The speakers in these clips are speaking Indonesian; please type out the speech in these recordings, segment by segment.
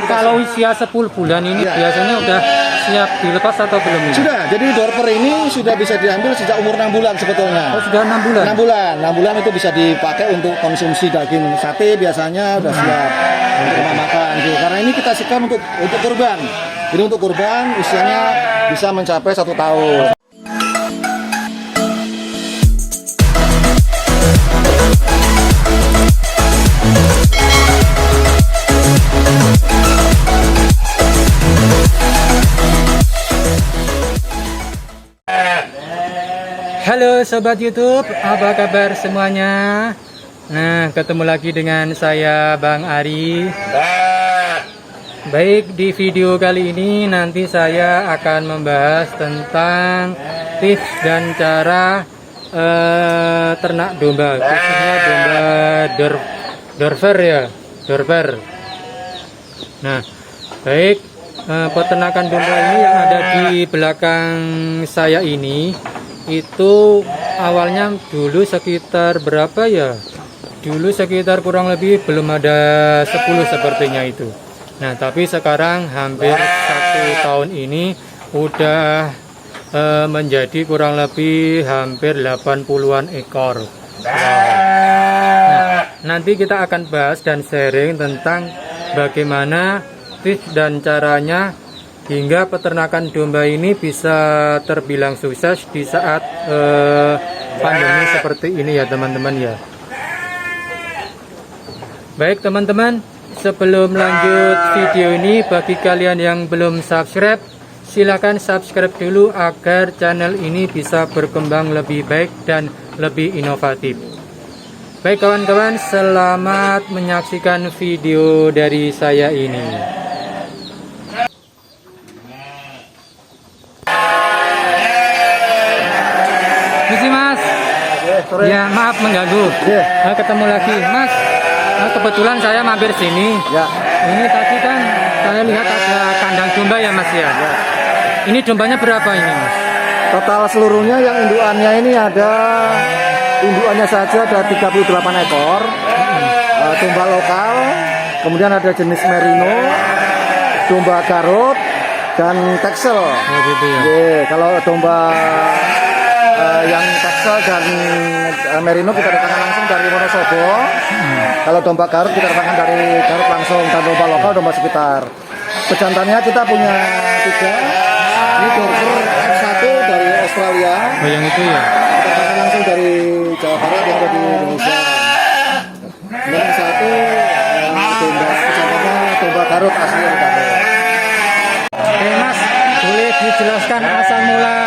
kalau usia 10 bulan ini biasanya udah siap dilepas atau belum ini? Sudah, jadi dorper ini sudah bisa diambil sejak umur 6 bulan sebetulnya. Oh, sudah 6 bulan? 6 bulan itu bisa dipakai untuk konsumsi daging sate biasanya udah siap untuk makan gitu. Karena ini kita siapkan untuk kurban. Jadi untuk kurban usianya bisa mencapai 1 tahun. Halo Sobat YouTube, apa kabar semuanya? Nah, ketemu lagi dengan saya Bang Ari. Baik, di video kali ini nanti saya akan membahas tentang tips dan cara ternak domba, khususnya domba dorper ya, dorper. Nah, baik, peternakan domba ini yang ada di belakang saya ini itu awalnya dulu sekitar berapa ya? Dulu sekitar kurang lebih belum ada 10 sepertinya itu. Nah, tapi sekarang hampir 1 tahun ini udah menjadi kurang lebih hampir 80-an ekor. Nah, nanti kita akan bahas dan sharing tentang bagaimana tips dan caranya hingga peternakan domba ini bisa terbilang sukses di saat pandemi seperti ini ya teman-teman ya. Baik teman-teman, sebelum lanjut video ini, bagi kalian yang belum subscribe, silakan subscribe dulu agar channel ini bisa berkembang lebih baik dan lebih inovatif. Baik kawan-kawan, selamat menyaksikan video dari saya ini. Misi Mas, ya maaf mengganggu. Ketemu lagi Mas. Kebetulan saya mampir sini. Ya. Ini tadi kan saya lihat ada kandang domba ya Mas ya. Ini dombanya berapa ini Mas? Total seluruhnya yang indukannya ini indukannya saja ada 38 ekor. Domba lokal, kemudian ada jenis merino, domba garut, dan texel. Oh gitu ya. Kalau domba yang texel dan merino kita datangkan langsung dari Wonosobo. Kalau domba garut kita datangkan dari Garut langsung, dan domba lokal domba sekitar. Pejantannya kita punya 3. Ini dorper F1 dari Australia. Oh yang itu ya. Kita datangkan langsung dari Jawa Barat yang ada di Indonesia. Dan satu domba pejantannya domba garut asli dari Garut. Oke Mas, boleh dijelaskan asal mula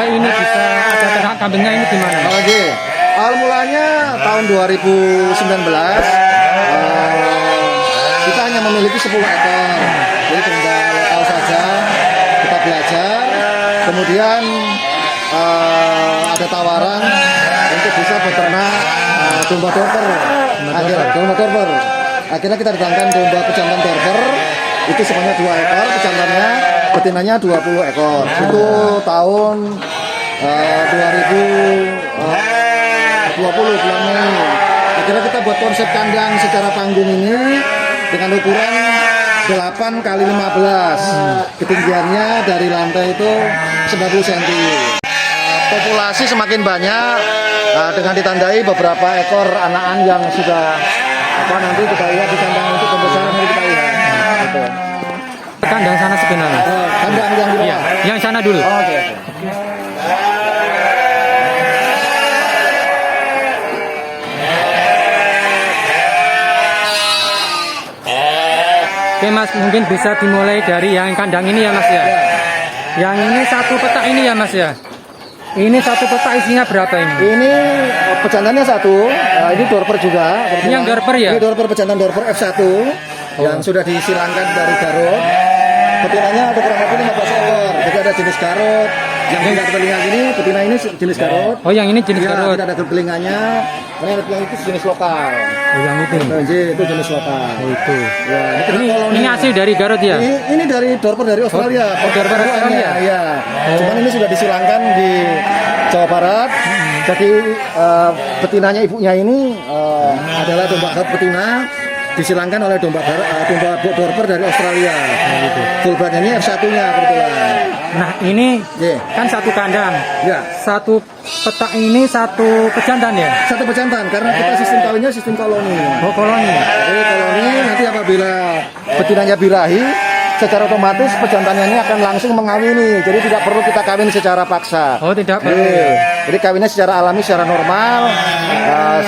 ini bisa ada ternak kambingnya ini gimana? Oke, awal mulanya tahun 2019 kita hanya memiliki 10 ekor. Jadi domba lokal saja kita belajar. Kemudian ada tawaran untuk bisa beternak domba dorper. Akhirnya kita datangkan domba pejantan dorper. Itu sebanyak 2 ekor, pejantannya, betinanya 20 ekor. Itu tahun 2020 bulan Mei. Akhirnya kita buat konsep kandang secara panggung ini dengan ukuran 8 kali 15. Ketinggiannya dari lantai itu 90 cm. Populasi semakin banyak dengan ditandai beberapa ekor anakan yang sudah nanti kita lihat di kandang untuk pembesaran nanti kita lihat. Gitu. Kandang sana sebenarnya. Kandang yang di bawah. Ya, yang sana dulu. Oke. Oke Mas, mungkin bisa dimulai dari yang kandang ini ya Mas ya. Yang ini satu petak ini ya Mas ya. Ini satu petak isinya berapa ini? Ini pejantannya 1. Ini dorper juga. Ini yang dorper ya? Ini dorper pejantan dorper F1 yang sudah disilangkan dari Garut. Betinanya ada kurang lebih 15 ekor. Jadi ada jenis Garut. Yang tidak ada telinga ini, betina ini jenis Garut. Oh yang ini jenis Garut. Tidak ada telinganya. Karena yang itu jenis lokal. Oh yang itu. Itu jenis lokal. Oh itu. Ya, ini asli dari Garut ya? Ini dari dorper dari Australia. Oh dorper Australia. Ya. Cuman ini sudah disilangkan di Jawa Barat. Jadi betinanya ibunya ini adalah domba Garut betina. disilangkan oleh domba dorper dari Australia. gitu. Fullbred ini F1-nya kebetulan. Nah ini Yeah. kan satu kandang, Ya, satu petak ini satu pejantan ya. satu pejantan karena kita sistem kawinnya sistem koloni. Oh koloni. Jadi koloni nanti apabila betinanya birahi, secara otomatis pejantannya ini akan langsung mengawini. Jadi tidak perlu kita kawin secara paksa. Oh tidak perlu. Jadi kawinnya secara alami, secara normal.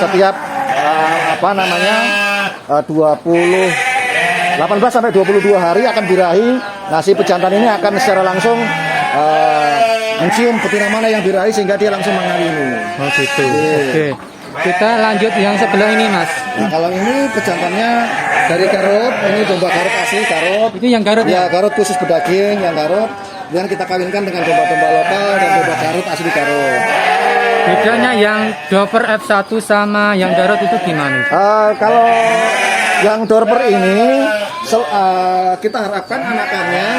Setiap 18 sampai 22 hari akan birahi. Nah si pejantan ini akan secara langsung mencium betina mana yang birahi sehingga dia langsung mengawini. Oh gitu. Iya. Oke. Kita lanjut yang sebelah ini mas. Nah kalau ini pejantannya dari Garut, ini domba Garut asli Garut. Itu yang Garut Ya ya. Garut khusus bedaging yang Garut. Kemudian kita kawinkan dengan domba-domba lokal dan domba Garut asli Garut. Bedanya yang Dover F1 sama yang Garut itu gimana? Kalau yang dorper ini kita harapkan anakannya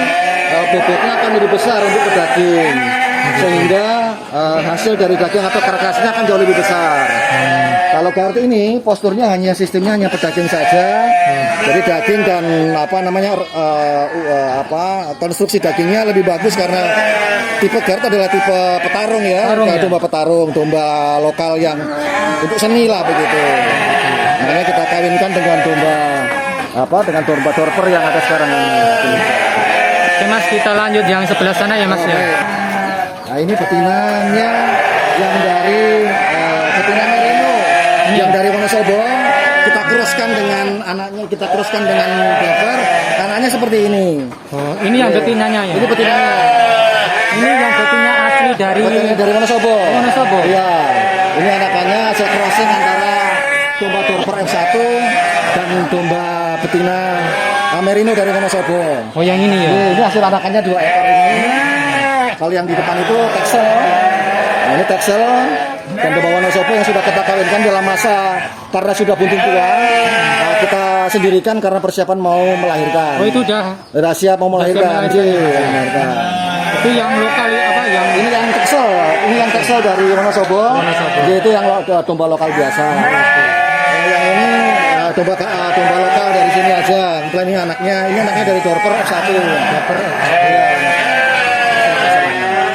bobotnya akan lebih besar untuk pedaging sehingga hasil dari daging atau karkasnya akan jauh lebih besar. Kalau Garut ini posturnya sistemnya hanya pedaging saja. Jadi daging dan konstruksi dagingnya lebih bagus karena tipe Garut adalah tipe petarung ya, Petarung, ya? domba petarung, domba lokal yang untuk seni lah begitu. Makanya kita kawinkan dengan dengan domba dorper yang ada sekarang ini. Oke mas, kita lanjut yang sebelah sana ya mas ya. Oke. Nah ini betinanya yang dari betina merino yang dari Wonosobo kita crosskan dengan anaknya, kita crosskan dengan dorper, anaknya seperti ini. Oh ini yang betinanya ya. Ini betinanya. Ini yang betina asli dari Betina dari Wonosobo. Wonosobo. Iya. Ini anakannya hasil crossing antara domba dorper F1 dan domba betina merino dari Wonosobo. Oh yang ini ya. Ini hasil anakannya 2 ekor ini. Kalau yang di depan itu Texel. Nah, ini Texel dan domba Wonosobo yang sudah kita kawinkan dalam masa karena sudah bunting tua. Kita sendirikan karena persiapan mau melahirkan. Oh itu udah. Sudah siap mau melahirkan. Siap melahirkan. Melahirkan. Itu yang lokal apa yang Ini yang Texel dari Wonosobo. Yaitu yang domba lokal biasa. Yang ini domba lokal dari sini aja. Kemudian ini anaknya dari dorper F1. Dorper F1.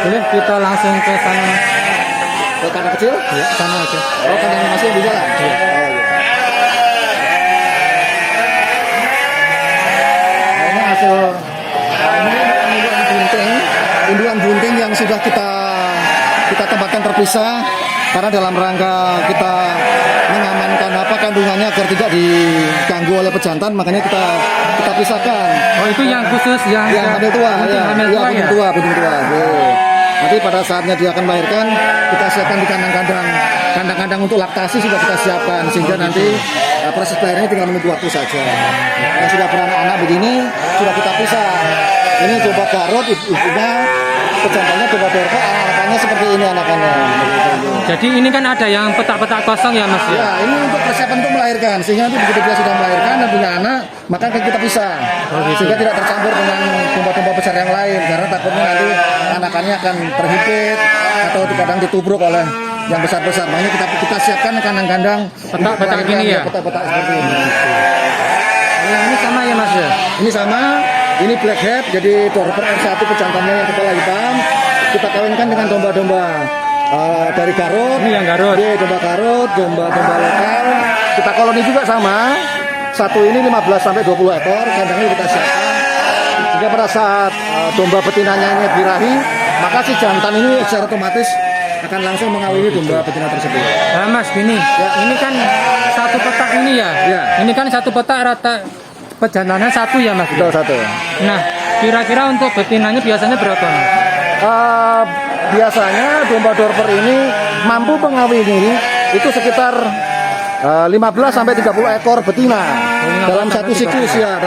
boleh kita langsung ke sana mas. Ke kandang kecil? Ya sana aja. Oh, kandang masih di jalan? Iya. Oh, iya. Nah, ini hasil induan bunting yang sudah kita tempatkan terpisah karena dalam rangka kita mengamankan kandungannya agar tidak diganggu oleh pejantan, makanya kita pisahkan. Oh itu yang khusus yang Hamil tua, hamil tua ya. bunting tua. Nanti pada saatnya dia akan melahirkan, kita siapkan di kandang-kandang untuk laktasi sudah kita siapkan sehingga nanti proses pelahirnya tinggal menunggu waktu saja. Yang sudah beranak-anak begini sudah kita pisah. Ini coba Garut, ibunya pejantannya coba dorper, anakannya seperti ini anakannya. Jadi ini kan ada yang petak-petak kosong ya mas ya. Ya, ini untuk persiapan untuk melahirkan sehingga nanti begitu dia sudah melahirkan dan punya anak, maka kita pisah. Sehingga tidak tercampur dengan domba-domba besar yang lain karena takutnya nanti anakannya akan terhimpit atau kadang ditubruk oleh yang besar-besar. Makanya kita siapkan kandang-kandang Petak-petak gini ya? Petak-petak seperti ini. Yang ini sama ya mas ya. Ini sama, ini blackhead, jadi dorper F1 pejantannya yang kepala hitam. Kita kawinkan dengan domba-domba dari Garut. Ini yang Garut. Iya, domba Garut, domba lokal. Kita koloni juga sama. Satu ini 15 sampai 20 ekor, kandangnya kita siapkan. Sehingga pada saat domba betinanya ini birahi, maka si jantan ini secara otomatis akan langsung mengawini domba betina tersebut. Nah mas gini, ya, ini kan satu petak ini ya. Ya. Ini kan satu petak rata pejantannya satu ya mas. Betul, satu. Nah kira-kira untuk betinanya biasanya berapa mas? Biasanya domba dorper ini mampu mengawini itu sekitar 15 sampai 30 ekor betina dalam satu siklus ya,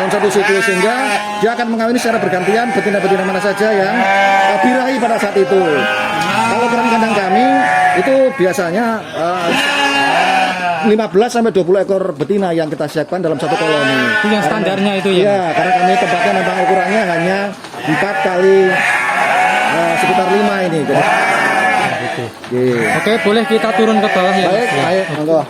sehingga dia akan mengawini secara bergantian betina-betina mana saja yang birahi pada saat itu. Kalau kandang kami itu biasanya 15 sampai 20 ekor betina yang kita siapkan dalam satu koloni. Itu yang standarnya itu ya? Iya, karena kami tempatnya memang ukurannya hanya 4 kali sekitar 5 ini. Jadi, Gitu. yeah. Oke, boleh kita turun ke bawah ya? Baik, Mas? baik, monggo.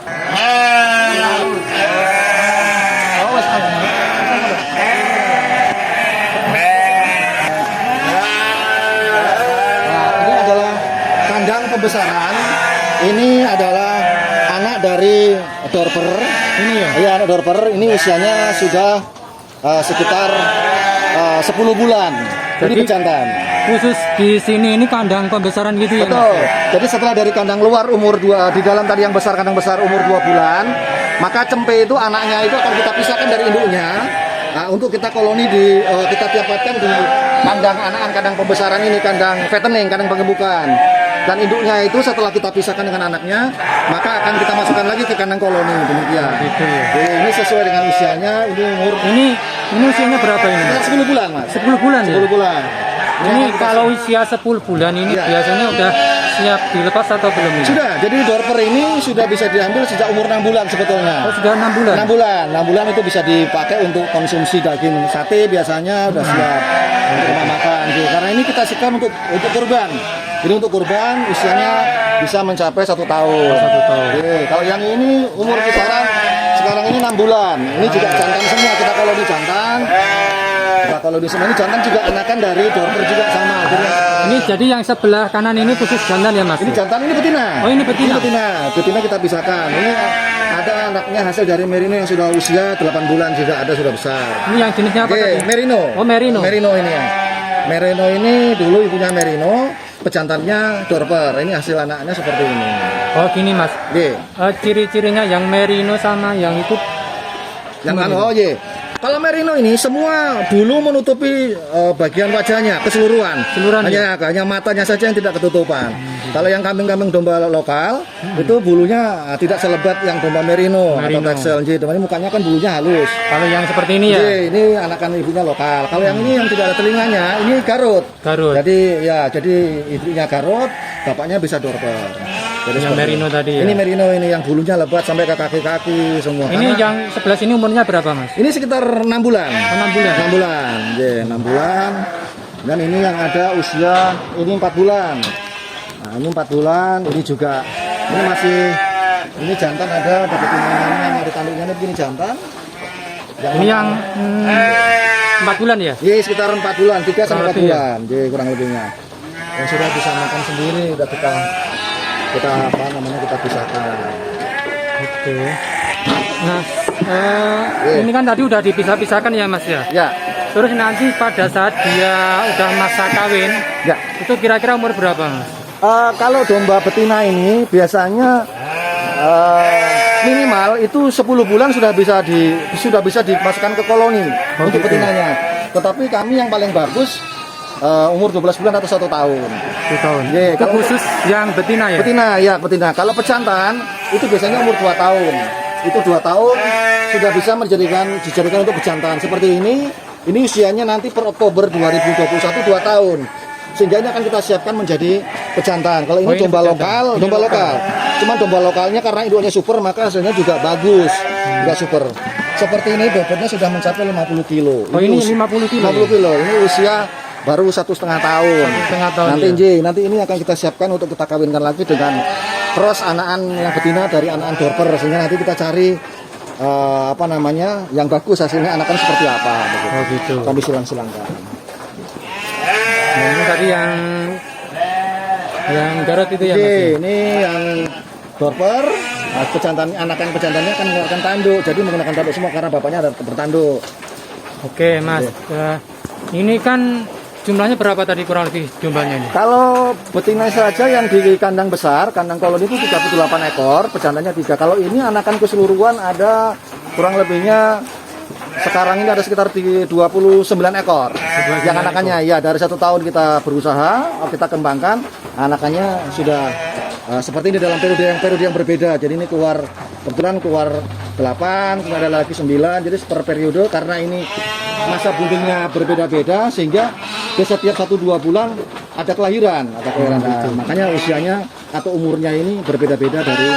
pembesaran ini adalah anak dari Dorper. Ini ya. Iya, anak Dorper. Ini usianya sudah sekitar 10 bulan. Jadi Jadi, pejantan. Khusus di sini ini kandang pembesaran gitu ya, Mas? Betul. Jadi setelah dari kandang luar umur 2, di dalam tadi yang besar, kandang besar umur 2 bulan, maka cempe itu anaknya itu akan kita pisahkan dari induknya. Nah, untuk kita koloni kita tempatkan di kandang anakan, kandang pembesaran ini, kandang fattening, kandang pengembukan. Dan induknya itu setelah kita pisahkan dengan anaknya, maka akan kita masukkan lagi ke kandang koloni, demikian. Gitu ya. Jadi ini sesuai dengan usianya, ini umur Ini usianya berapa ini, Mas? 10 bulan, Mas. 10 bulan ya? 10 bulan. Ini kalau usia 10 bulan ini Ya. biasanya udah siap dilepas atau belum ini? Sudah, jadi Dorper ini sudah bisa diambil sejak umur 6 bulan sebetulnya. Oh, sudah 6 bulan? 6 bulan itu bisa dipakai untuk konsumsi daging sate, biasanya udah siap untuk rumah makan gitu. Karena ini kita siapkan untuk kurban. Jadi untuk kurban usianya bisa mencapai 1 tahun. 1 tahun. Oke, kalau yang ini umur kisaran sekarang ini 6 bulan. Ini juga jantan semua, kita kalau di jantan. Kita kalau di semua ini jantan juga anakan dari Dorper juga sama. Jadi yang sebelah kanan ini khusus jantan ya, Mas? Ini jantan, ini betina. Oh, ini betina. Betina kita pisahkan. Ini ada anaknya hasil dari merino yang sudah usia 8 bulan juga ada, sudah besar. Ini yang jenisnya apa Oke, tadi? merino. Oh, merino. Merino ini ya. Merino ini dulu ibunya merino, pejantannya Dorper. Ini hasil anaknya seperti ini. Oh, gini, Mas. Oke. Ciri-cirinya yang merino sama yang itu Yang gimana? oh iya. Kalau merino ini semua bulu menutupi bagian wajahnya keseluruhan. Keseluruhan, Hanya matanya saja yang tidak ketutupan. Kalau yang kambing-kambing domba lokal itu bulunya tidak selebat yang domba merino atau Texel. Jadi ini mukanya kan bulunya halus. Kalau yang seperti ini ya? Jadi ini anakan ibunya lokal. Kalau yang ini yang tidak ada telinganya, ini Garut. Garut. Jadi ibunya Garut, bapaknya bisa Dorper. Jadi Yang seperti merino ini. tadi ya? Ini merino ini yang bulunya lebat sampai ke kaki-kaki semua. Ini Karena yang sebelah sini umurnya berapa, Mas? ini sekitar 6 bulan. 6 bulan. 6 bulan. Ya, 6 bulan. Dan ini yang ada usia ini 4 bulan. Nah, ini 4 bulan, ini juga ini jantan ada betinanya, ada tanduknya begini jantan. Ini yang 4 bulan ya? Iya, sekitar 4 bulan, 3 sampai 4 lebih ya? bulan. Jadi kurang lebihnya. Yang sudah bisa makan sendiri, udah kita pisahkan. Oke. Nah, ini kan tadi udah dipisah-pisahkan ya, Mas ya? Ya. Terus nanti pada saat dia udah masa kawin, Ya. itu kira-kira umur berapa, Mas? Kalau domba betina ini biasanya minimal itu 10 bulan sudah bisa dimasukkan ke koloni untuk gitu. betinanya. Tetapi kami yang paling bagus umur 12 bulan atau 1 tahun. 1 tahun. Iya, Itu kalau- khusus yang betina ya? Betina. Kalau pejantan itu biasanya umur 2 tahun. Itu 2 tahun sudah bisa dijadikan untuk pejantan. Seperti ini usianya nanti per Oktober 2021 2 tahun. Sehingga ini akan kita siapkan menjadi pejantan. Kalau ini Oh, ini domba pejantan. lokal, Cuman domba lokalnya karena induknya super maka hasilnya juga bagus. Juga super. Seperti ini bobotnya sudah mencapai 50 kilo. Oh, ini 50 kilo 50 kilo. Ini usia baru 1,5 tahun. 1,5 tahun, Nanti ini akan kita siapkan untuk kita kawinkan lagi dengan cross anakan yang betina dari anakan Dorper. Sehingga nanti kita cari yang bagus hasilnya anakan seperti apa. Oh gitu. Kami silang-silangkan. Nah, ini tadi yang Garut itu ya, Mas? Oke, ya? ini yang Dorper. Anakan pejantannya akan tanduk. Jadi menggunakan tanduk semua karena bapaknya ada bertanduk. Oke, Mas. Ini kan jumlahnya berapa tadi kurang lebih jumlahnya ini? Kalau betina saja yang di kandang besar, kandang koloni itu 38 ekor, pejantannya 3. Kalau ini anakan keseluruhan ada kurang lebihnya sekarang ini ada sekitar 29 ekor. Yang anakannya ya dari 1 tahun kita berusaha, kita kembangkan, anakannya sudah seperti ini dalam periode yang berbeda. Jadi ini kebetulan keluar 8, kemudian ada lagi 9. Jadi per periode karena ini masa buntingnya berbeda-beda sehingga di setiap 1-2 bulan ada kelahiran. Nah, makanya usianya atau umurnya ini berbeda-beda dari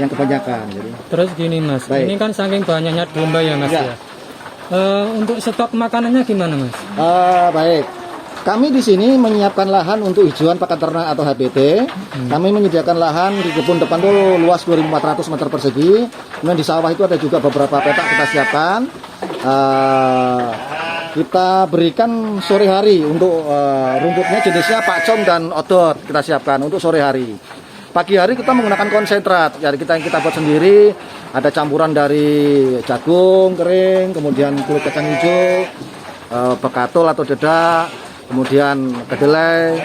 yang kebanyakan. Jadi. Terus gini, Mas. Baik. Ini kan saking banyaknya domba ya, Mas Ya. ya. Untuk stok makanannya gimana, Mas? Baik. Kami di sini menyiapkan lahan untuk hijauan pakan ternak atau HPT. Kami menyediakan lahan di kebun depan tuh luas 2.400 meter persegi. Kemudian di sawah itu ada juga beberapa petak kita siapkan. Kita berikan sore hari untuk rumputnya jenisnya pakcom dan odot kita siapkan untuk sore hari. Pagi hari kita menggunakan konsentrat. Jadi kita buat sendiri. Ada campuran dari jagung kering, kemudian kulit kacang hijau, bekatul atau dedak, kemudian kedelai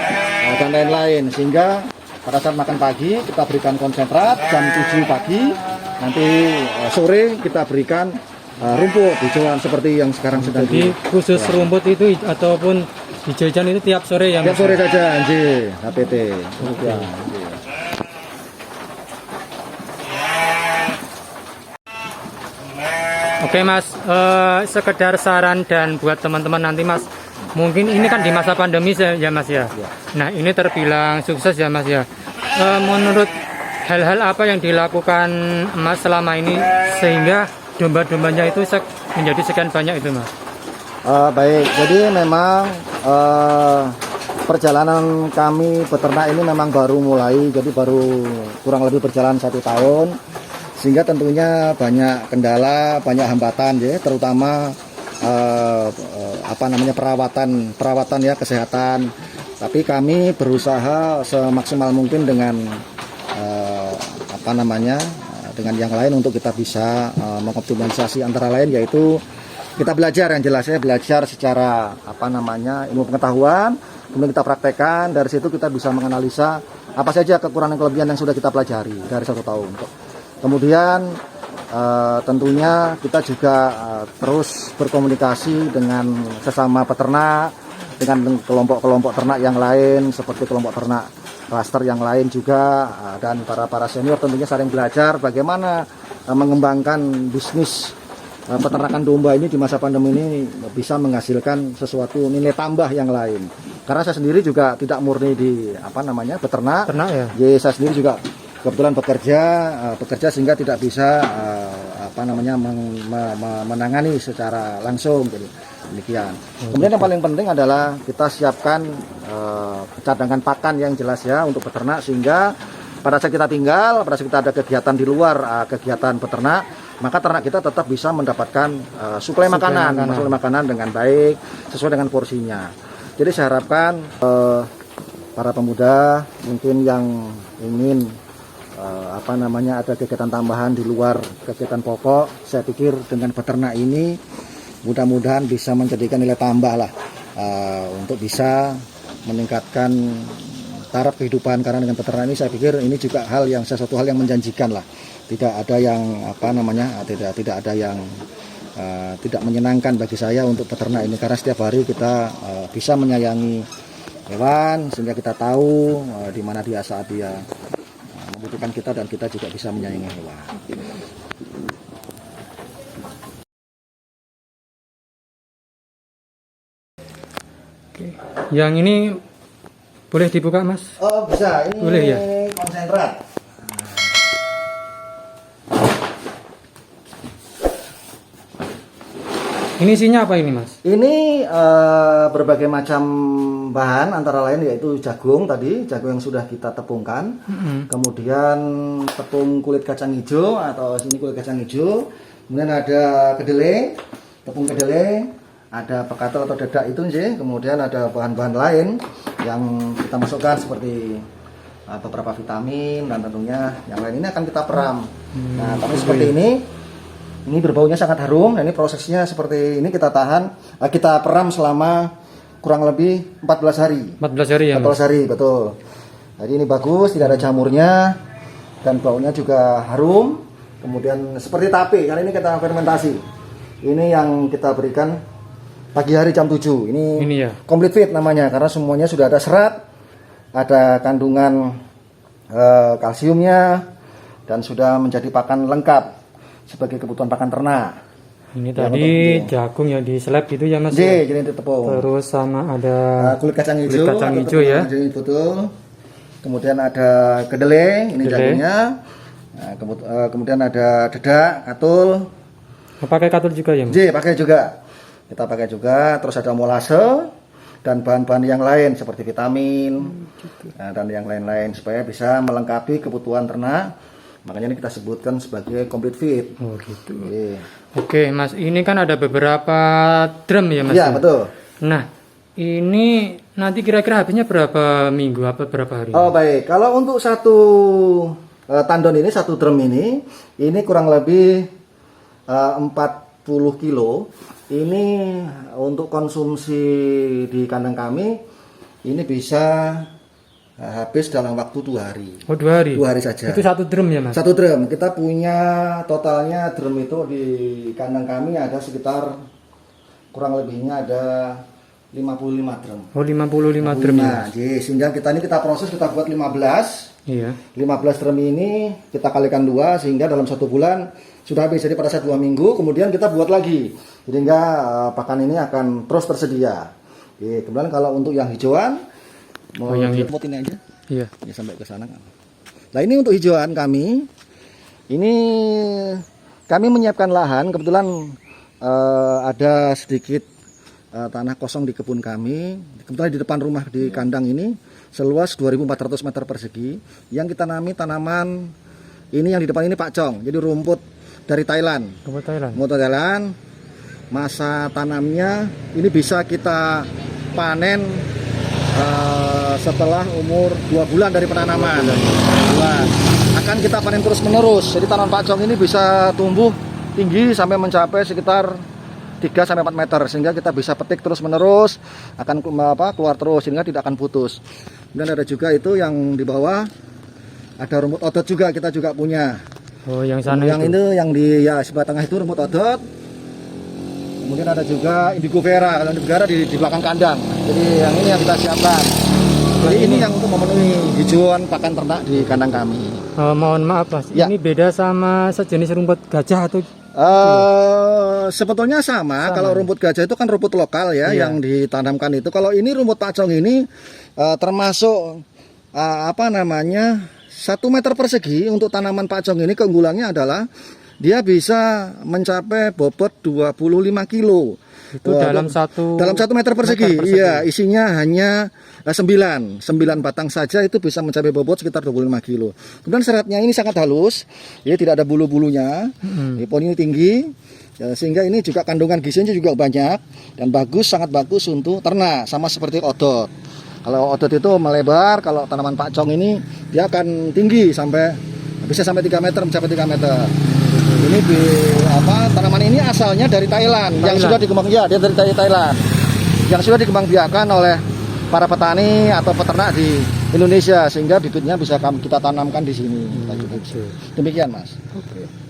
dan lain-lain. Sehingga pada saat makan pagi kita berikan konsentrat jam 7 pagi. Nanti sore kita berikan rumput hijauan seperti yang sekarang sedang. Jadi khusus rumput itu ataupun hijauan itu tiap sore ya Mas? Tiap sore saja, anjir, HPT. Ya, Oke Mas, sekedar saran dan buat teman-teman nanti Mas, mungkin ini kan di masa pandemi ya Mas ya. Nah ini terbilang sukses ya Mas ya. Menurut hal-hal apa yang dilakukan Mas selama ini sehingga domba-dombanya itu menjadi sekian banyak itu Mas? Baik, jadi memang perjalanan kami peternak ini memang baru mulai, jadi baru kurang lebih berjalan 1 tahun. Sehingga tentunya banyak kendala, banyak hambatan ya, terutama perawatan ya, kesehatan. Tapi kami berusaha semaksimal mungkin dengan dengan yang lain untuk kita bisa mengoptimalisasi, antara lain yaitu kita belajar, yang jelas ya, belajar secara ilmu pengetahuan, kemudian kita praktekkan. Dari situ kita bisa menganalisa apa saja kekurangan kelebihan yang sudah kita pelajari dari 1 tahun. Kemudian tentunya kita juga terus berkomunikasi dengan sesama peternak, dengan kelompok-kelompok ternak yang lain seperti kelompok ternak klaster yang lain juga, dan para senior tentunya saling belajar bagaimana mengembangkan bisnis peternakan domba ini di masa pandemi ini bisa menghasilkan sesuatu nilai tambah yang lain. Karena saya sendiri juga tidak murni di peternak ya. Jadi saya sendiri juga kebetulan bekerja sehingga tidak bisa menangani secara langsung, jadi demikian. Kemudian yang paling penting adalah kita siapkan cadangan pakan yang jelas ya untuk peternak, sehingga pada saat kita tinggal, pada saat kita ada kegiatan di luar kegiatan peternak, maka ternak kita tetap bisa mendapatkan suplai makanan dengan baik sesuai dengan porsinya. Jadi saya harapkan para pemuda mungkin yang ingin ada kegiatan tambahan di luar kegiatan pokok, saya pikir dengan peternak ini mudah-mudahan bisa menjadikan nilai tambah lah untuk bisa meningkatkan taraf kehidupan. Karena dengan peternak ini saya pikir ini juga sesuatu hal yang menjanjikan lah. Tidak ada yang tidak ada yang tidak menyenangkan bagi saya untuk peternak ini, karena setiap hari kita bisa menyayangi hewan sehingga kita tahu di mana dia saat dia membutuhkan kita, dan kita juga bisa menyayangi hewan. Oke. Yang ini boleh dibuka Mas? Oh bisa, ini boleh ya. Konsentrat. Ini isinya apa ini Mas? Ini berbagai macam bahan, antara lain yaitu jagung yang sudah kita tepungkan. Kemudian tepung kulit kacang hijau atau sini kulit kacang hijau. Kemudian ada kedelai, tepung kedelai, ada bekatul atau dedak itu sih. Kemudian ada bahan-bahan lain yang kita masukkan seperti beberapa vitamin, dan tentunya yang lain ini akan kita peram. Nah, tapi seperti ini berbaunya sangat harum. Nah, ini prosesnya seperti ini, kita peram selama kurang lebih 14 hari. 14 hari ya. 14 hari, betul. Jadi ini bagus, tidak ada jamurnya, dan baunya juga harum. Kemudian seperti tape, karena ini kita fermentasi. Ini yang kita berikan pagi hari jam 7. Ini ya. Complete feed namanya, karena semuanya sudah ada serat, ada kandungan kalsiumnya, dan sudah menjadi pakan lengkap sebagai kebutuhan pakan ternak. Ini tadi jagung ya di slab gitu ya Mas? Jadi tepung. Terus sama ada kulit kacang hijau ya. Betul. Kemudian ada kedelai, ini jagungnya. Nah, kemudian ada dedak, katul. Pakai katul juga ya Mas? Pakai juga. Kita pakai juga. Terus ada molase dan bahan-bahan yang lain seperti vitamin dan yang lain-lain supaya bisa melengkapi kebutuhan ternak. Makanya ini kita sebutkan sebagai complete feed. Oh gitu. Oke Mas, ini kan ada beberapa drum ya Mas? Iya betul. Nah, Ini nanti kira-kira habisnya berapa minggu apa berapa hari? Oh baik, kalau untuk satu tandon ini, satu drum ini kurang lebih 40 kilo. Ini untuk konsumsi di kandang kami ini bisa habis dalam waktu 2 hari. Oh 2 hari? 2 hari saja. Itu satu drum ya mas? Satu drum, kita punya totalnya drum itu di kandang kami ada sekitar kurang lebihnya ada 55 drum. Oh 55 drum ya? Jadi sehingga kita proses, kita buat 15. Iya. 15 drum ini kita kalikan 2 sehingga dalam 1 bulan sudah habis. Jadi pada saat 2 minggu kemudian kita buat lagi. Sehingga pakan ini akan terus tersedia. Oke, kemudian kalau untuk yang hijauan mau yang buat ini aja. Iya. Ya sampai ke sana. Nah, ini untuk hijauan kami. Ini kami menyiapkan lahan, kebetulan ada sedikit tanah kosong di kebun kami. Kebetulan di depan rumah di kandang ini seluas 2.400 meter persegi. Yang kita tanami tanaman ini yang di depan ini pakcong. Jadi rumput dari Thailand. Rumput Thailand. Rumput Thailand. Masa tanamnya ini bisa kita panen setelah umur 2 bulan dari penanaman. Akan kita panen terus menerus. Jadi tanaman pakcong ini bisa tumbuh tinggi sampai mencapai sekitar 3-4 meter, sehingga kita bisa petik terus menerus, akan keluar terus sehingga tidak akan putus. Kemudian ada juga itu yang di bawah ada rumput odot juga, kita juga punya. Oh yang sana yang itu? Ini yang di sebelah tengah itu rumput odot. Kemudian ada juga indigo vera, kalau indigo vera di belakang kandang. Jadi yang ini yang kita siapkan. Jadi ini yang untuk memenuhi hijauan pakan ternak di kandang kami. Mohon maaf mas, Ya. ini beda sama sejenis rumput gajah atau? Sebetulnya sama. Kalau rumput gajah itu kan rumput lokal ya, Iya. yang ditanamkan itu. Kalau ini rumput pakcong ini termasuk 1 meter persegi. Untuk tanaman pakcong ini keunggulannya adalah dia bisa mencapai bobot 25 kilo. Itu dalam 1 meter persegi. Iya, isinya hanya 9 batang saja itu bisa mencapai bobot sekitar 25 kilo. Kemudian seratnya ini sangat halus, ya tidak ada bulu-bulunya. Pohon ini tinggi, ya, sehingga ini juga kandungan gizinya juga banyak dan bagus, sangat bagus untuk ternak, sama seperti odot. Kalau odot itu melebar, kalau tanaman pakcong ini dia akan tinggi bisa sampai 3 meter, mencapai 3 meter. Ini tanaman ini asalnya dari Thailand. Yang sudah dikembangkan, dia dari Thailand. Yang sudah dikembangbiakan oleh para petani atau peternak di Indonesia, sehingga bibitnya bisa kita tanamkan di sini. Demikian mas. Oke.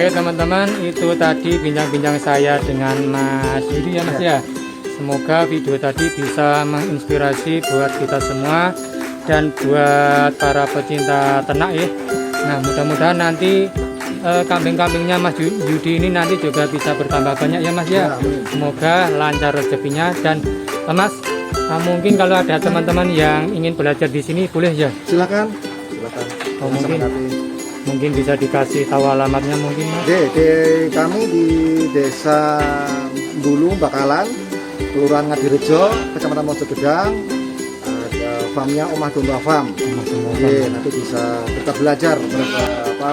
Oke teman-teman, itu tadi bincang-bincang saya dengan Mas Yudi ya Mas ya. Semoga video tadi bisa menginspirasi buat kita semua dan buat para pecinta ternak ya. Nah mudah-mudahan nanti kambing-kambingnya Mas Yudi ini nanti juga bisa bertambah banyak ya Mas ya. Semoga lancar rezekinya dan Mas mungkin kalau ada teman-teman yang ingin belajar di sini boleh ya. Silakan. Oh, mungkin bisa dikasih tahu alamatnya mungkin Mas. Kami di Desa Bulu Bakalan, Kelurahan Ngadirejo, Kecamatan Mojogedang. Farmnya Omah Domba Farm. Nanti bisa kita belajar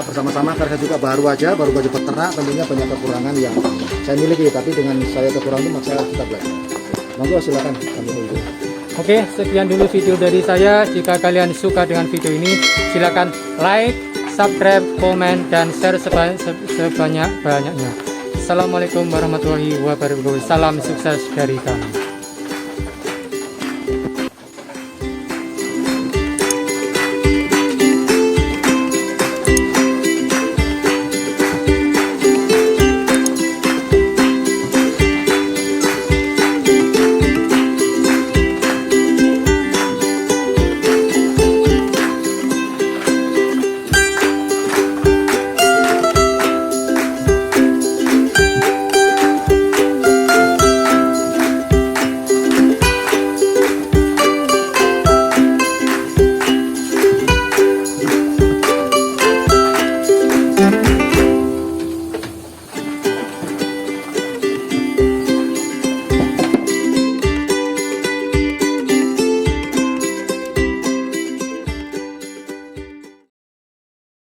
bersama-sama, karena saya juga baru aja peternak, tentunya banyak kekurangan yang saya miliki, tapi dengan saya kekurangan itu maka kita belajar. Monggo silakan kami tunggu. Oke, sekian dulu video dari saya. Jika kalian suka dengan video ini, silakan like, subscribe, komen, dan share sebanyak-banyaknya. Assalamualaikum warahmatullahi wabarakatuh. Salam sukses dari kami.